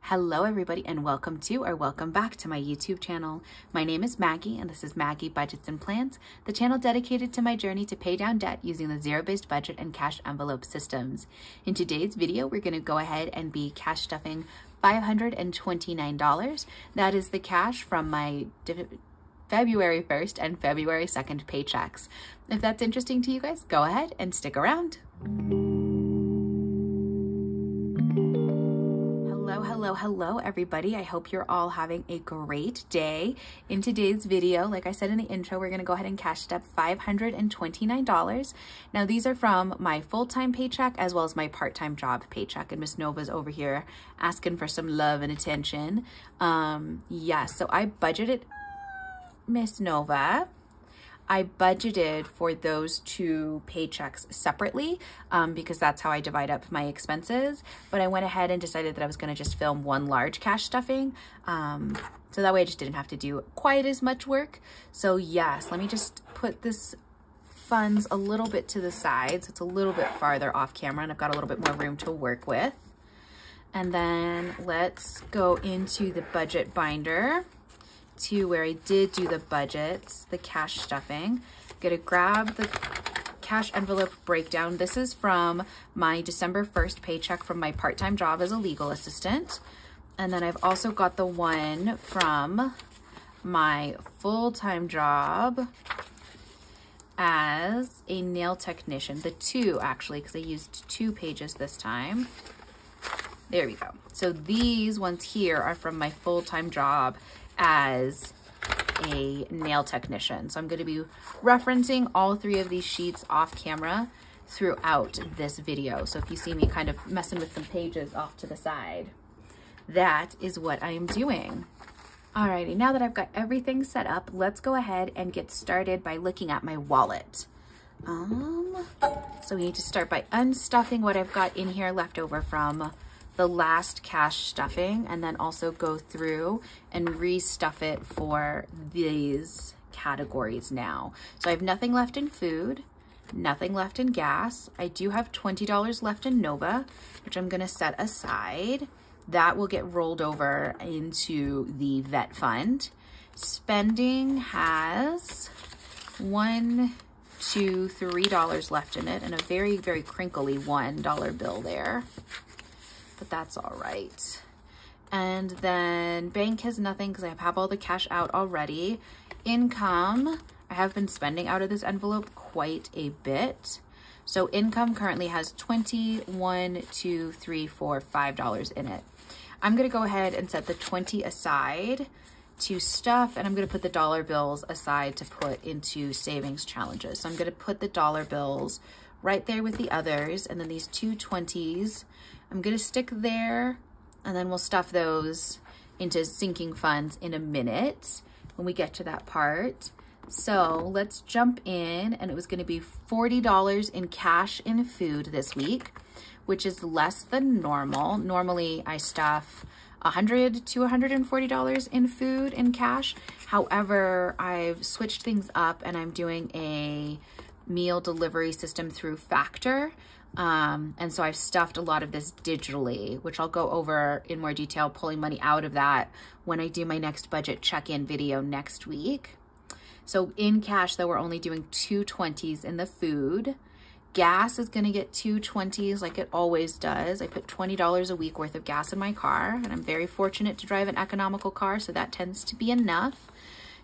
Hello everybody and welcome back to my YouTube channel. My name is Maggie and this is Maggie Budgets and Plans, the channel dedicated to my journey to pay down debt using the zero-based budget and cash envelope systems. In today's video, we're going to go ahead and be cash stuffing $529. That is the cash from my February 1st and February 2nd paychecks. If that's interesting to you guys, go ahead and stick around. Hello everybody. I hope you're all having a great day. In today's video, like I said in the intro, we're going to go ahead and cash stuff $529. Now these are from my full-time paycheck as well as my part-time job paycheck, and Miss Nova's over here asking for some love and attention. Yes, so I budgeted, Miss Nova, I budgeted for those two paychecks separately because that's how I divide up my expenses. But I went ahead and decided that I was going to just film one large cash stuffing. So that way I just didn't have to do quite as much work. So yes, let me just put this funds a little bit to the side so it's a little bit farther off camera and I've got a little bit more room to work with. And then let's go into the budget binder to where I did do the budgets, the cash stuffing. I'm gonna grab the cash envelope breakdown. This is from my December 1st paycheck from my part-time job as a legal assistant. And then I've also got the one from my full-time job as a nail technician. The two actually, because I used 2 pages this time. There we go. So these ones here are from my full-time job as a nail technician. So I'm going to be referencing all 3 of these sheets off camera throughout this video. So if you see me kind of messing with some pages off to the side, that is what I am doing. Alrighty, now that I've got everything set up, let's go ahead and get started by looking at my wallet. So we need to start by unstuffing what I've got in here left over from the last cash stuffing, and then also go through and restuff it for these categories now. So I have nothing left in food, nothing left in gas. I do have $20 left in Nova, which I'm gonna set aside. That will get rolled over into the vet fund. Spending has $1, $2, $3 left in it, and a very, very crinkly $1 bill there. But that's all right. And then bank has nothing because I have all the cash out already. Income, I have been spending out of this envelope quite a bit. So income currently has $20, $1, $2, $3, $4, $5 in it. I'm gonna go ahead and set the 20 aside to stuff, and I'm gonna put the dollar bills aside to put into savings challenges. So I'm gonna put the dollar bills right there with the others, and then these 2 20s, I'm gonna stick there, and then we'll stuff those into sinking funds in a minute when we get to that part. So let's jump in, and it was gonna be $40 in cash in food this week, which is less than normal. Normally I stuff $100 to $140 in food in cash. However, I've switched things up and I'm doing a meal delivery system through Factor. And so I've stuffed a lot of this digitally, which I'll go over in more detail, pulling money out of that when I do my next budget check-in video next week. So in cash, though, we're only doing 2 20s in the food. Gas is gonna get 2 20s like it always does. I put $20 a week worth of gas in my car, and I'm very fortunate to drive an economical car, so that tends to be enough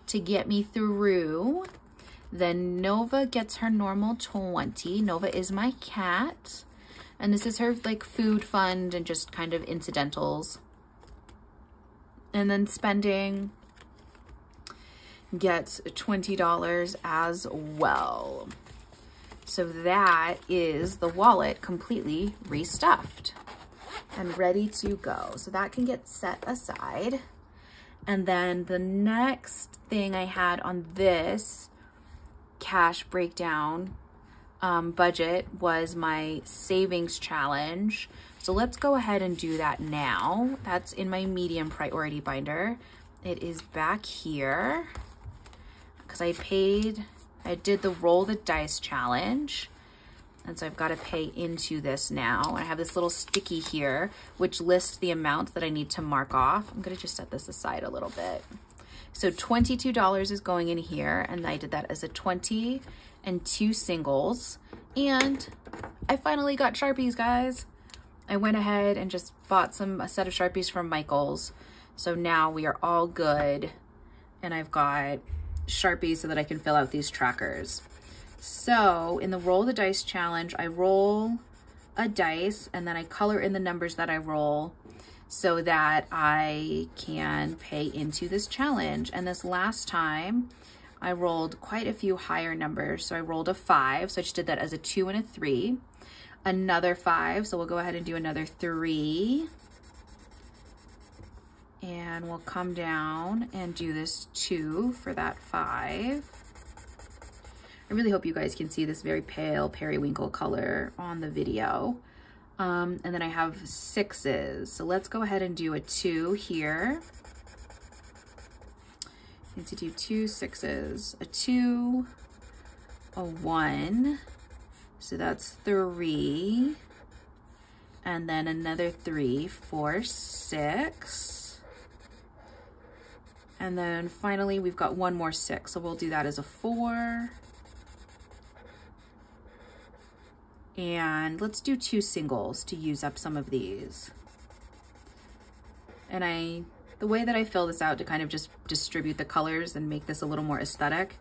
to get me through. Then Nova gets her normal 20. Nova is my cat. And this is her like food fund and just kind of incidentals. And then spending gets $20 as well. So that is the wallet completely restuffed and ready to go. So that can get set aside. And then the next thing I had on this cash breakdown budget was my savings challenge. So let's go ahead and do that now. That's in my medium priority binder. It is back here because I did the roll the dice challenge. And so I've got to pay into this now. I have this little sticky here, which lists the amount that I need to mark off. I'm going to just set this aside a little bit. So $22 is going in here, and I did that as a 20 and 2 singles. And I finally got Sharpies, guys. I went ahead and just bought a set of Sharpies from Michael's. So now we are all good. And I've got Sharpies so that I can fill out these trackers. So in the roll the dice challenge, I roll a dice and then I color in the numbers that I roll so that I can pay into this challenge. And this last time I rolled quite a few higher numbers. So I rolled a 5. So I just did that as a 2 and a 3. Another 5. So we'll go ahead and do another 3. And we'll come down and do this 2 for that 5. I really hope you guys can see this very pale periwinkle color on the video. And then I have 6s. So let's go ahead and do a 2 here. I need to do 2 6s, a 2, a 1. So that's 3. And then another 3 for 6. And then finally we've got one more 6. So we'll do that as a 4. And let's do 2 singles to use up some of these. And the way that I fill this out to kind of just distribute the colors and make this a little more aesthetic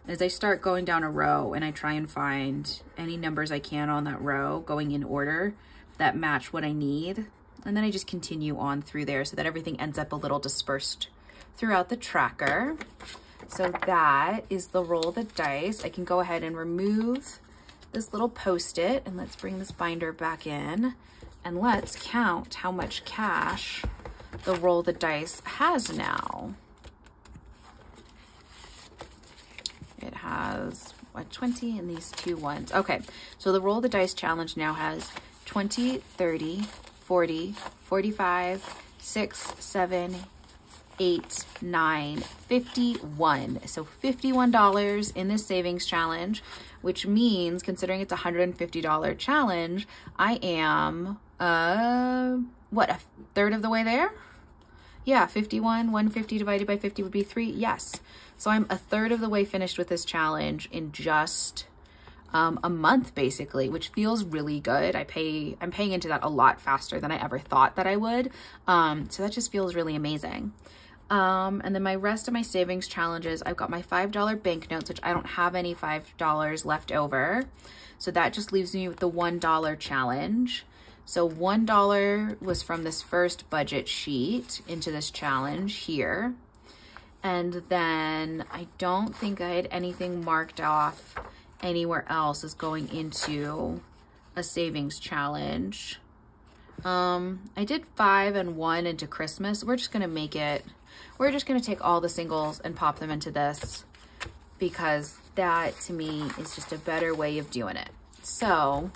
is I start going down a row and I try and find any numbers I can on that row going in order that match what I need. And then I just continue on through there so that everything ends up a little dispersed throughout the tracker. So that is the roll the dice. I can go ahead and remove this little post-it and let's bring this binder back in and let's count how much cash the roll the dice has now. It has what, 20 and these 2 ones. Okay, so the roll the dice challenge now has 20, 30, 40, 45, 6, 7, 8, 9, 51. So $51 in this savings challenge, which means considering it's a $150 challenge, I am, what, a third of the way there? Yeah, 51, 150 divided by 50 would be 3. Yes. So I'm a third of the way finished with this challenge in just a month, basically, which feels really good. I'm paying into that a lot faster than I ever thought that I would. So that just feels really amazing. And then my rest of my savings challenges, I've got my $5 banknotes, which I don't have any $5 left over. So that just leaves me with the $1 challenge. So $1 was from this first budget sheet into this challenge here. And then I don't think I had anything marked off anywhere else as going into a savings challenge. I did 5 and 1 into Christmas. We're just gonna take all the singles and pop them into this because that to me is just a better way of doing it. So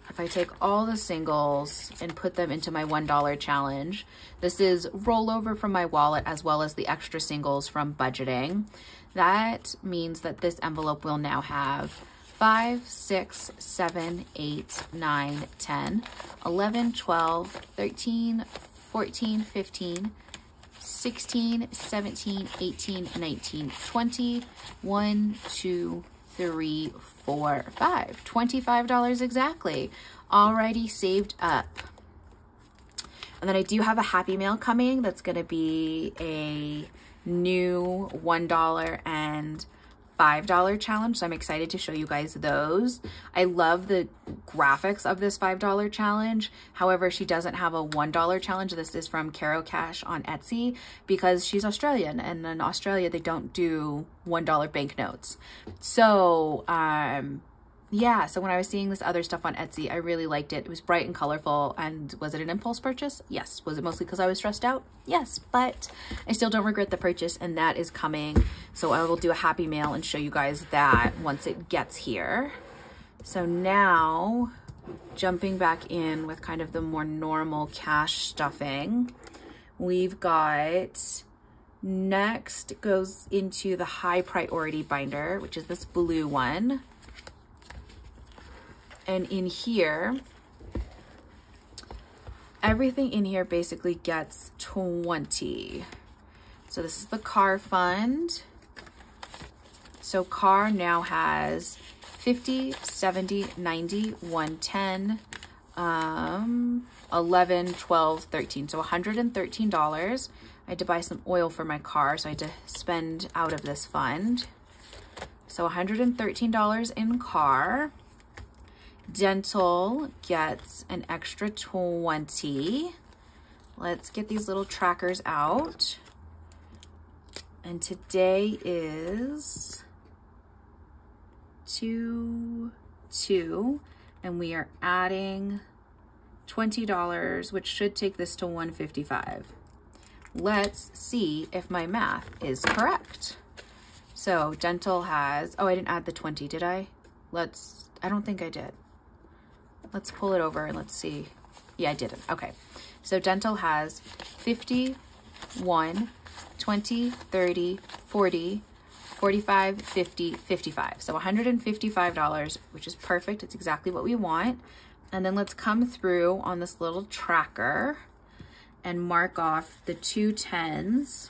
if I take all the singles and put them into my $1 challenge, this is rollover from my wallet as well as the extra singles from budgeting. That means that this envelope will now have 5, 6, 7, 8, 9, 10, 11, 12, 13, 14, 15, 16, 17, 18, 19, 20, 1, 2, 3, 4, 5. $25 exactly. Already saved up. And then I do have a Happy Mail coming that's going to be a new $1 and $5 challenge. So I'm excited to show you guys those. I love the graphics of this $5 challenge. However, she doesn't have a $1 challenge. This is from Caro Cash on Etsy because she's Australian, and in Australia they don't do $1 banknotes. So yeah, so when I was seeing this other stuff on Etsy, I really liked it. It was bright and colorful. And was it an impulse purchase? Yes. Was it mostly because I was stressed out? Yes, but I still don't regret the purchase, and that is coming. So I will do a Happy Mail and show you guys that once it gets here. So now jumping back in with kind of the more normal cash stuffing, we've got next goes into the high priority binder, which is this blue one. And in here, everything in here basically gets 20. So this is the car fund. So car now has 50, 70, 90, 110, 11, 12, 13. So $113. I had to buy some oil for my car, so I had to spend out of this fund. So $113 in car. Dental gets an extra 20. Let's get these little trackers out. And today is 2/2, and we are adding $20, which should take this to $155. Let's see if my math is correct. So dental has, oh, I didn't add the 20, did I? I don't think I did. Let's pull it over and let's see. Yeah, I didn't. Okay. So dental has 50, 1, 20, 30, 40, 45, 50, 55. So $155, which is perfect. It's exactly what we want. And then let's come through on this little tracker and mark off the 2 10s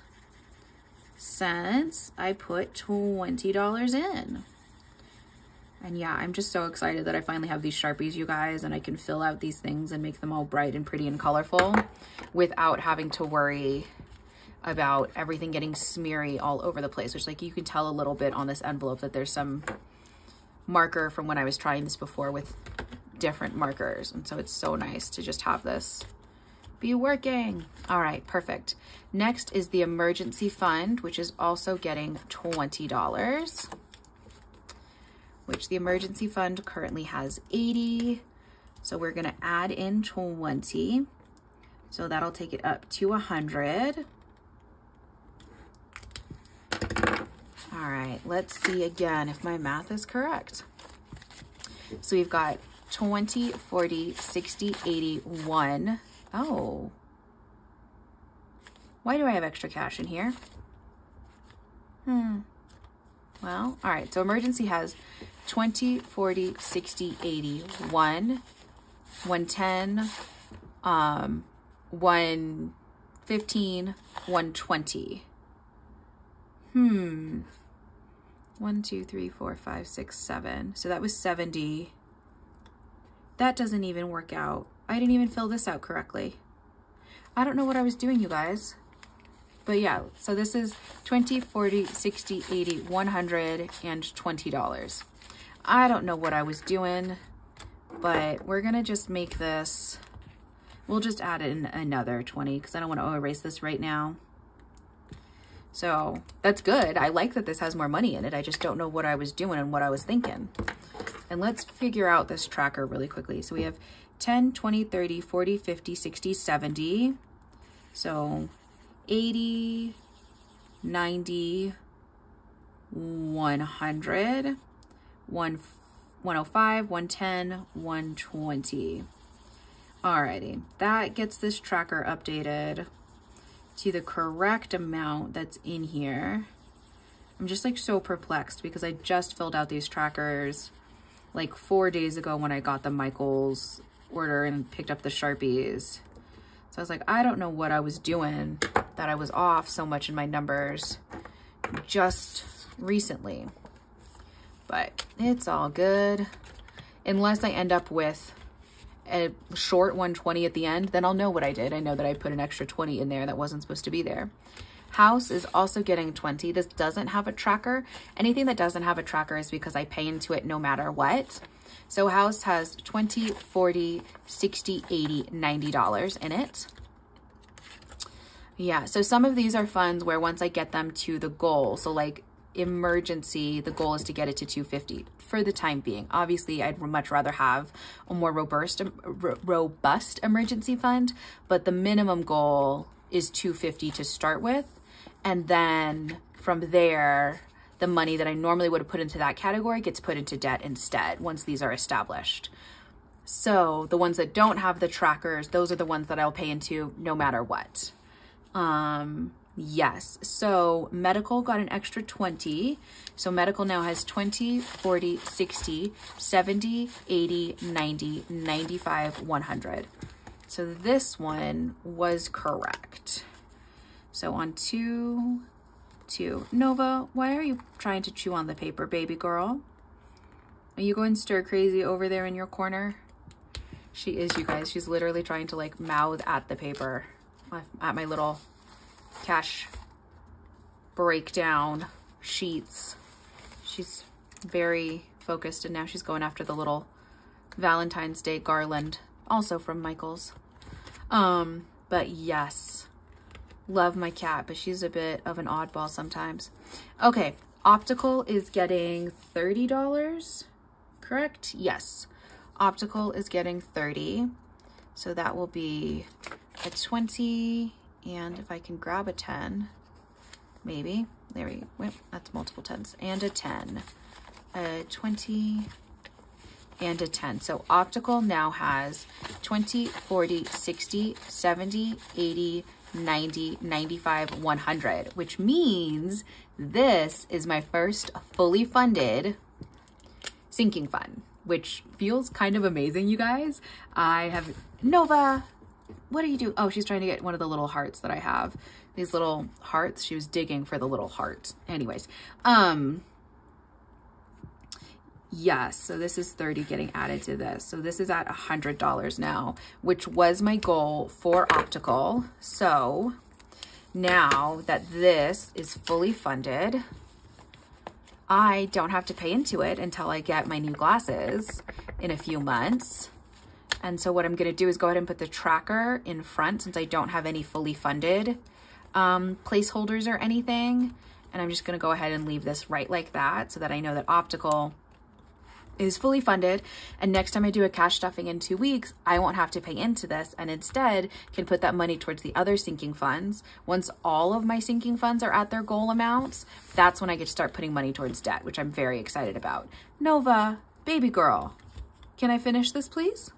since I put $20 in. And yeah, I'm just so excited that I finally have these Sharpies, you guys, and I can fill out these things and make them all bright and pretty and colorful without having to worry about everything getting smeary all over the place, which, like, you can tell a little bit on this envelope that there's some marker from when I was trying this before with different markers. And so it's so nice to just have this be working. All right, perfect. Next is the emergency fund, which is also getting $20, which the emergency fund currently has 80. So we're gonna add in 20. So that'll take it up to 100. All right, let's see again if my math is correct. So we've got 20, 40, 60, 80, 1. Oh. Why do I have extra cash in here? Well, all right, so emergency has 20, 40, 60, 80, 1, 110, 115, 120. 1, 2, 3, 4, 5, 6, 7. So that was 70. That doesn't even work out. I didn't even fill this out correctly. I don't know what I was doing, you guys. But yeah, so this is 20, 40, 60, 80, 100, and $20. I don't know what I was doing, but we're gonna just make this, we'll just add in another 20 because I don't want to erase this right now. So that's good. I like that this has more money in it. I just don't know what I was doing and what I was thinking. And let's figure out this tracker really quickly. So we have 10, 20, 30, 40, 50, 60, 70. So 80, 90, 100, 105, 110, 120. Alrighty, that gets this tracker updated to the correct amount that's in here. I'm just like so perplexed because I just filled out these trackers like 4 days ago when I got the Michaels order and picked up the Sharpies. So I was like, I don't know what I was doing that I was off so much in my numbers just recently, but it's all good. Unless I end up with a short 120 at the end, then I'll know what I did. I know that I put an extra 20 in there that wasn't supposed to be there. House is also getting 20. This doesn't have a tracker. Anything that doesn't have a tracker is because I pay into it no matter what. So house has 20, 40, 60, 80, $90 in it. Yeah, so some of these are funds where once I get them to the goal, so like emergency, the goal is to get it to 250 for the time being. Obviously, I'd much rather have a more robust emergency fund, but the minimum goal is 250 to start with. And then from there, the money that I normally would have put into that category gets put into debt instead once these are established. So the ones that don't have the trackers, those are the ones that I'll pay into no matter what. Yes. So medical got an extra 20. So medical now has 20, 40, 60, 70, 80, 90, 95, 100. So this one was correct. So on 2, 2. Nova, why are you trying to chew on the paper, baby girl? Are you going stir crazy over there in your corner? She is, you guys. She's literally trying to like mouth at the paper, at my little cash breakdown sheets. She's very focused, and now she's going after the little Valentine's Day garland, also from Michael's. But yes, love my cat, but she's a bit of an oddball sometimes. Okay, optical is getting $30, correct? Yes, optical is getting 30. So that will be a 20, and if I can grab a 10, maybe, there we go, that's multiple 10s, and a 10, a 20, and a 10. So optical now has 20, 40, 60, 70, 80, 90, 95, 100, which means this is my first fully funded sinking fund, which feels kind of amazing, you guys. I have, Nova, what are you doing? Oh, she's trying to get one of the little hearts that I have. These little hearts. She was digging for the little heart. Anyways, yes, so this is 30 getting added to this. So this is at $100 now, which was my goal for optical. So now that this is fully funded, I don't have to pay into it until I get my new glasses in a few months. And so what I'm going to do is go ahead and put the tracker in front, since I don't have any fully funded placeholders or anything. And I'm just going to go ahead and leave this right like that, so that I know that optical is fully funded. And next time I do a cash stuffing in 2 weeks, I won't have to pay into this, and instead can put that money towards the other sinking funds. Once all of my sinking funds are at their goal amounts, that's when I get to start putting money towards debt, which I'm very excited about. Nova, baby girl, can I finish this, please?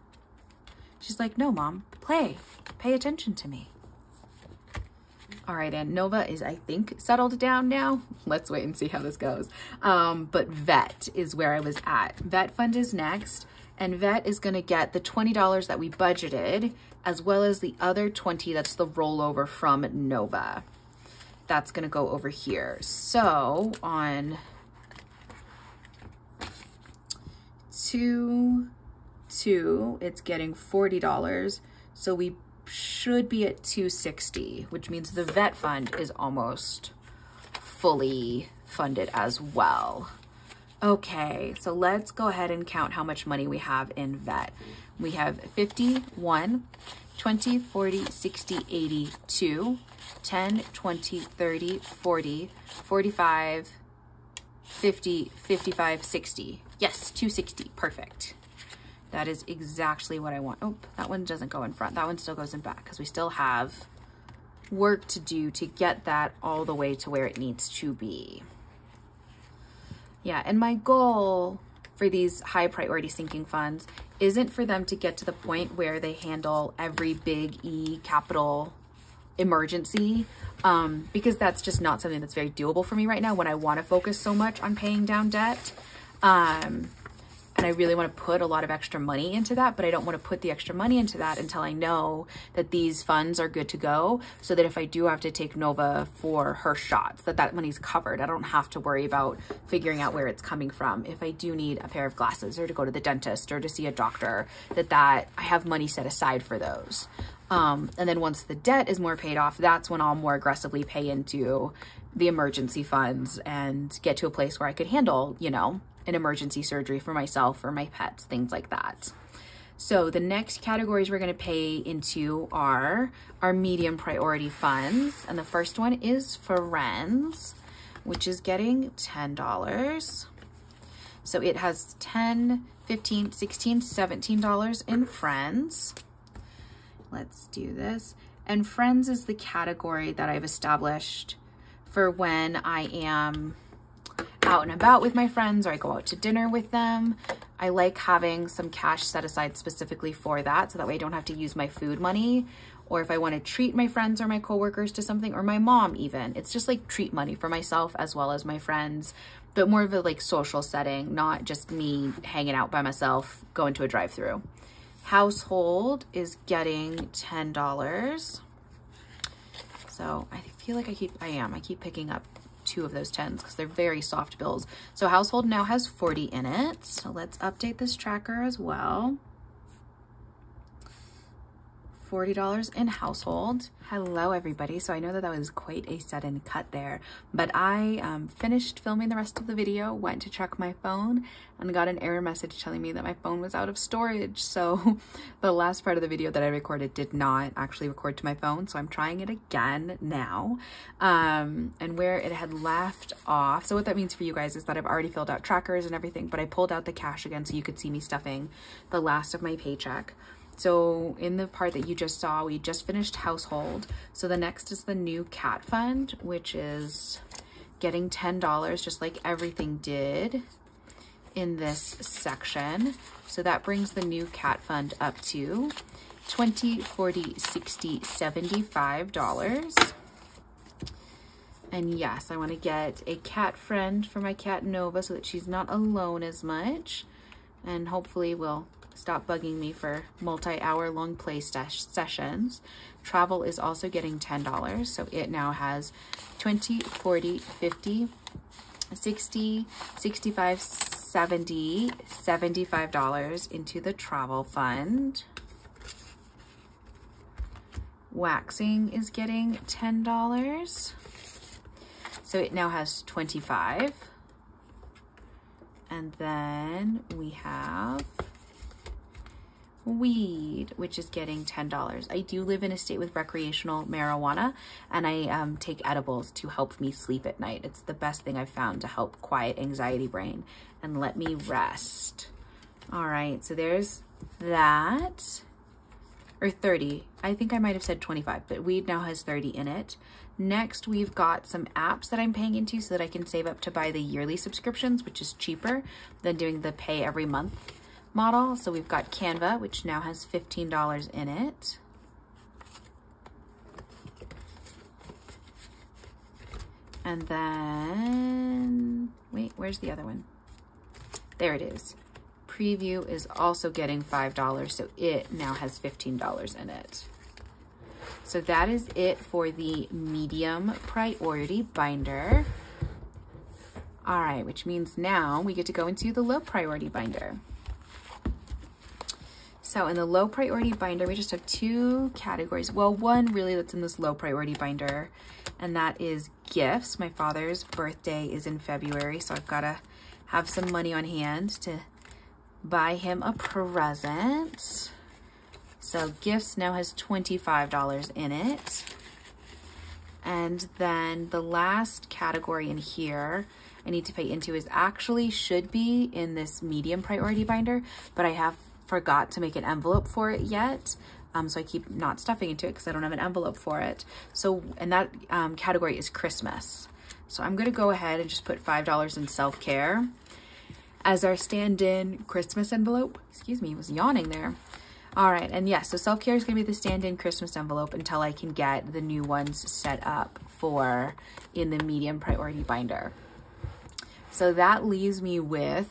She's like, no, Mom, play, pay attention to me. All right, and Nova is, I think, settled down now. Let's wait and see how this goes. But vet is where I was at. Vet fund is next, and vet is gonna get the $20 that we budgeted, as well as the other 20 that's the rollover from Nova. That's gonna go over here. So on 2, it's getting $40. So we should be at 260, which means the vet fund is almost fully funded as well. Okay, so let's go ahead and count how much money we have in vet. We have 51, 20, 40, 60, 80, 2, 10, 20, 30, 40, 45, 50, 55, 60. Yes, 260, perfect. That is exactly what I want. Oh, that one doesn't go in front. That one still goes in back, because we still have work to do to get that all the way to where it needs to be. Yeah, and my goal for these high priority sinking funds isn't for them to get to the point where they handle every big E capital emergency, because that's just not something that's very doable for me right now when I want to focus so much on paying down debt. And I really want to put a lot of extra money into that, but I don't want to put the extra money into that until I know that these funds are good to go, so that if I do have to take Nova for her shots, that money's covered. I don't have to worry about figuring out where it's coming from. If I do need a pair of glasses, or to go to the dentist, or to see a doctor, that I have money set aside for those. And then once the debt is more paid off, that's when I'll more aggressively pay into the emergency funds and get to a place where I could handle, you know, an emergency surgery for myself or my pets, things like that. So the next categories we're going to pay into are our medium priority funds. And the first one is Friends, which is getting $10. So it has $10, $15, $16, $17 in Friends. Let's do this. And Friends is the category that I've established for when I am out and about with my friends, or I go out to dinner with them. I like having some cash set aside specifically for that, so that way I don't have to use my food money or if I want to treat my friends or my coworkers to something, or my mom even. It's just like treat money for myself as well as my friends, but more of a like social setting, not just me hanging out by myself, going to a drive-through. Household is getting $10. So I feel like I keep picking up 2 of those 10s because they're very soft bills. So household now has 40 in it. So let's update this tracker as well. $40 in household. Hello everybody. So I know that was quite a sudden cut there, but I finished filming the rest of the video, went to check my phone, and got an error message telling me that my phone was out of storage. So the last part of the video that I recorded did not actually record to my phone, so I'm trying it again now. And where it had left off, so what that means for you guys is that I've already filled out trackers and everything, but I pulled out the cash again so you could see me stuffing the last of my paycheck. So in the part that you just saw, we just finished household. So the next is the new cat fund, which is getting $10, just like everything did in this section. So that brings the new cat fund up to $20, $40, $60, $75. And yes, I want to get a cat friend for my cat Nova so that she's not alone as much. And hopefully will stop bugging me for multi-hour long play sessions. Travel is also getting $10. So it now has $20, $40, $50, $60, $65, $70, $75 into the travel fund. Waxing is getting $10. So it now has 25. And then we have weed, which is getting $10. I do live in a state with recreational marijuana, and I take edibles to help me sleep at night. It's the best thing I've found to help quiet anxiety brain and let me rest. All right, so there's that, or 30. I think I might have said 25, but weed now has 30 in it. Next, we've got some apps that I'm paying into so that I can save up to buy the yearly subscriptions, which is cheaper than doing the pay every month model. So we've got Canva, which now has $15 in it. And then, wait, where's the other one? There it is. Preview is also getting $5, so it now has $15 in it. So that is it for the medium priority binder. All right, which means now we get to go into the low priority binder. So in the low priority binder, we just have 2 categories. Well, one really that's in this low priority binder, and that is gifts. My father's birthday is in February, so I've got to have some money on hand to buy him a present. So gifts now has $25 in it. And then the last category in here I need to pay into is actually should be in this medium priority binder, but I have forgot to make an envelope for it yet. So I keep not stuffing into it because I don't have an envelope for it. So, and that category is Christmas. So I'm gonna go ahead and just put $5 in self-care as our stand-in Christmas envelope. Excuse me, I was yawning there. All right, and yes, so self-care is gonna be the stand-in Christmas envelope until I can get the new ones set up for in the medium priority binder. So that leaves me with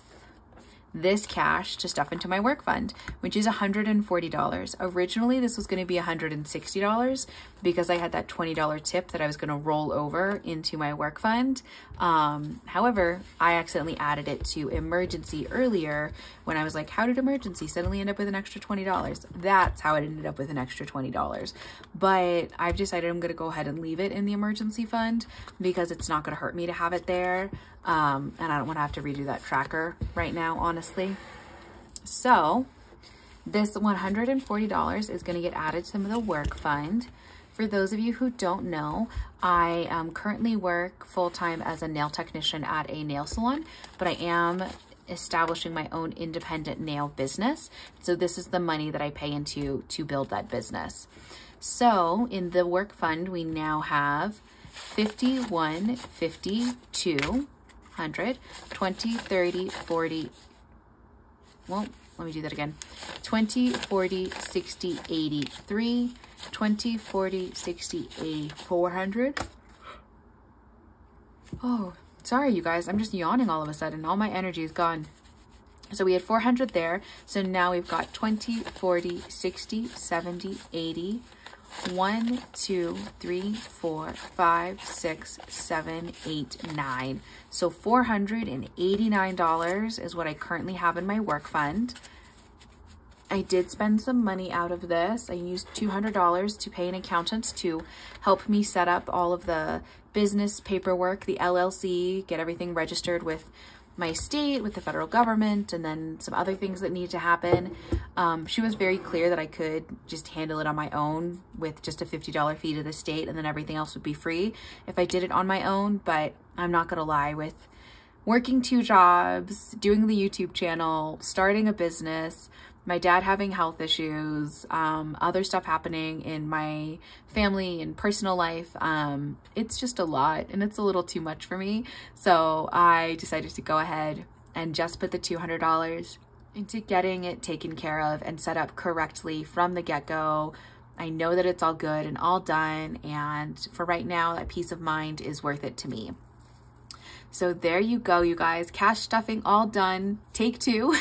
this cash to stuff into my work fund, which is $140. Originally, this was gonna be $160 because I had that $20 tip that I was gonna roll over into my work fund. However, I accidentally added it to emergency earlier when I was like, how did emergency suddenly end up with an extra $20? That's how it ended up with an extra $20. But I've decided I'm gonna go ahead and leave it in the emergency fund because it's not gonna hurt me to have it there. And I don't wanna have to redo that tracker right now, honestly. So this $140 is gonna get added to the work fund. For those of you who don't know, I currently work full-time as a nail technician at a nail salon, but I am establishing my own independent nail business. So this is the money that I pay into to build that business. So in the work fund, we now have 51, 52, 100, 20, 30, 40, well, let me do that again. 20, 40, 60, 83, 20, 40, 60, 80, 400. Oh, sorry, you guys. I'm just yawning all of a sudden. All my energy is gone. So we had 400 there. So now we've got 20, 40, 60, 70, 80. 1, 2, 3, 4, 5, 6, 7, 8, 9. So $489 is what I currently have in my work fund. I did spend some money out of this. I used $200 to pay an accountant to help me set up all of the business paperwork, the LLC, get everything registered with my state, with the federal government, and then some other things that need to happen. She was very clear that I could just handle it on my own with just a $50 fee to the state, and then everything else would be free if I did it on my own. But I'm not gonna lie, with working 2 jobs, doing the YouTube channel, starting a business, my dad having health issues, other stuff happening in my family and personal life, it's just a lot and it's a little too much for me. So I decided to go ahead and just put the $200 into getting it taken care of and set up correctly from the get-go. I know that it's all good and all done, and for right now, that peace of mind is worth it to me. So there you go, you guys. Cash stuffing all done. Take 2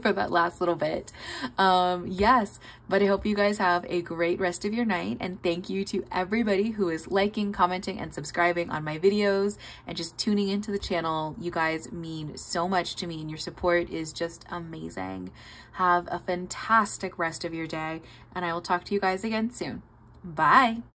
for that last little bit. Yes, but I hope you guys have a great rest of your night. And thank you to everybody who is liking, commenting, and subscribing on my videos and just tuning into the channel. You guys mean so much to me and your support is just amazing. Have a fantastic rest of your day, and I will talk to you guys again soon. Bye.